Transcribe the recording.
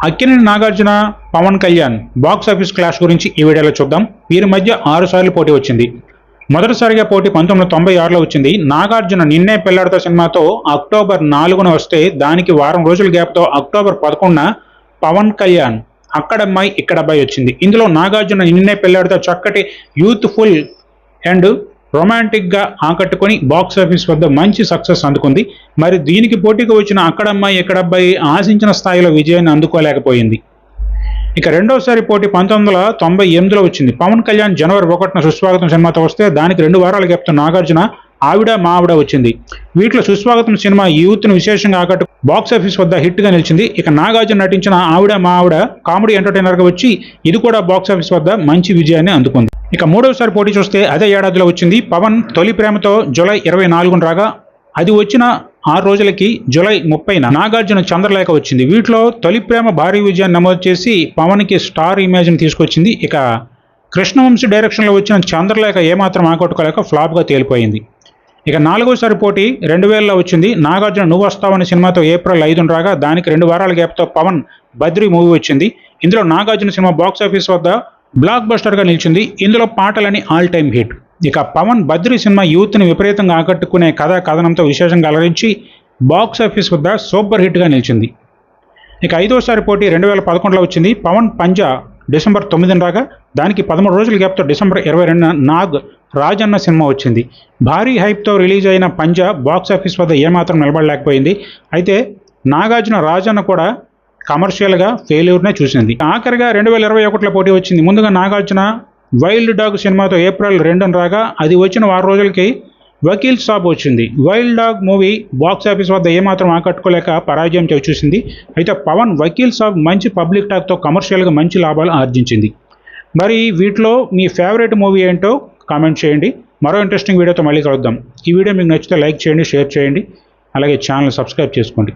Akkineni Nagarjuna, Pawan Kalyan box office clash గురించి ఈ వీడియోలో చూద్దాం. వీరి మధ్య 6 సార్లు పోటీ వచ్చింది. మొదటిసారిగా పోటీ 1996లో వచ్చింది. నాగార్జున నిన్నే పెళ్లాడతా సినిమాతో అక్టోబర్ 4న వస్తే దానికి వారం రోజుల గ్యాప్తో అక్టోబర్ 11న పవన్ కళ్యాణ్ అక్కడమ్మాయి ఇక్కడబ్బాయి వచ్చింది. ఇందులో నాగార్జున నిన్నే పెళ్లాడతా చక్కటి యూత్ఫుల్ అండ్ రొమాంటిక్గా ఆకట్టుకొని బాక్స్ ఆఫీస్ వద్ద మంచి సక్సెస్ అందుకుంది. మరి దీనికి పోటీకి వచ్చిన అక్కడమ్మాయి ఇక్కడబ్బాయి ఆశించిన స్థాయిలో విజయాన్ని అందుకోలేకపోయింది. ఇక రెండోసారి పోటీ 1998లో వచ్చింది. పవన్ కళ్యాణ్ జనవరి 1న సుస్వాగతం సినిమాతో వస్తే దానికి 2 వారాల గ్యాప్తో నాగార్జున ఆవిడ మా ఆవిడ వచ్చింది. వీటిలో సుస్వాగతం సినిమా యూత్ను విశేషంగా ఆకట్టు బాక్స్ ఆఫీస్ వద్ద హిట్గా నిలిచింది. ఇక నాగార్జున నటించిన ఆవిడ మా ఆవిడ కామెడీ ఎంటర్టైనర్గా వచ్చి ఇది కూడా బాక్స్ ఆఫీస్ వద్ద మంచి విజయాన్ని అందుకుంది. ఇక మూడవసారి పోటీ చూస్తే అదే ఏడాదిలో వచ్చింది. పవన్ తొలి ప్రేమతో జూలై 24న రాగా అది వచ్చిన 6 రోజులకి జూలై 30న నాగార్జున చంద్రలేఖ వచ్చింది. వీటిలో తొలి ప్రేమ భారీ విజయాన్ని నమోదు చేసి పవన్కి స్టార్ ఇమేజ్ని తీసుకొచ్చింది. ఇక కృష్ణవంశీ డైరెక్షన్లో వచ్చిన చంద్రలేఖ ఏమాత్రం ఆకట్టుకోలేక ఫ్లాప్గా తేలిపోయింది. ఇక నాలుగోసారి పోటీ 2000లో వచ్చింది. నాగార్జున నువ్వు వస్తావని సినిమాతో ఏప్రిల్ 5న రాగా దానికి 2 వారాల గ్యాప్తో పవన్ బద్రి మూవీ వచ్చింది. ఇందులో నాగార్జున సినిమా బాక్స్ ఆఫీస్ వద్ద బ్లాక్ బస్టర్గా నిలిచింది. ఇందులో పాటలని ఆల్ టైమ్ హిట్. ఇక పవన్ బద్రి సినిమా యూత్ని విపరీతంగా ఆకట్టుకునే కథనంతో విశేషంగా అలరించి బాక్స్ ఆఫీస్ వద్ద సూపర్ హిట్గా నిలిచింది. ఇక ఐదోసారి పోటీ 2011లో వచ్చింది. పవన్ పంజా డిసెంబర్ 9న రాగా దానికి 13 రోజుల గ్యాప్తో డిసెంబర్ 22న నాగ్ రాజన్న సినిమా వచ్చింది. భారీ హైప్తో రిలీజ్ అయిన పంజా బాక్స్ ఆఫీస్ వద్ద ఏమాత్రం నిలబడలేకపోయింది. అయితే నాగార్జున రాజన్న కూడా కమర్షియల్గా ఫెయిల్యూర్నే చూసింది. ఆఖరిగా 2021లో పోటీ వచ్చింది. ముందుగా నాగార్జున వైల్డ్ డాగ్ సినిమాతో ఏప్రిల్ 2న రాగా అది వచ్చిన 6 రోజులకి వకీల్ సాబ్ వచ్చింది. Wild dog movie box office వద్ద ఏమాత్రం ఆకట్టుకోలేక పరాజయం చూసింది. అయితే పవన్ వకీల్ సాబ్ మంచి పబ్లిక్ టాక్తో కమర్షియల్గా మంచి లాభాలు ఆర్జించింది. మరి వీటిలో మీ ఫేవరెట్ మూవీ ఏంటో కామెంట్ చేయండి. మరో ఇంట్రెస్టింగ్ వీడియోతో మళ్ళీ కలుద్దాం. ఈ వీడియో మీకు నచ్చితే లైక్ చేయండి, షేర్ చేయండి, అలాగే ఛానల్ సబ్స్క్రైబ్ చేసుకోండి.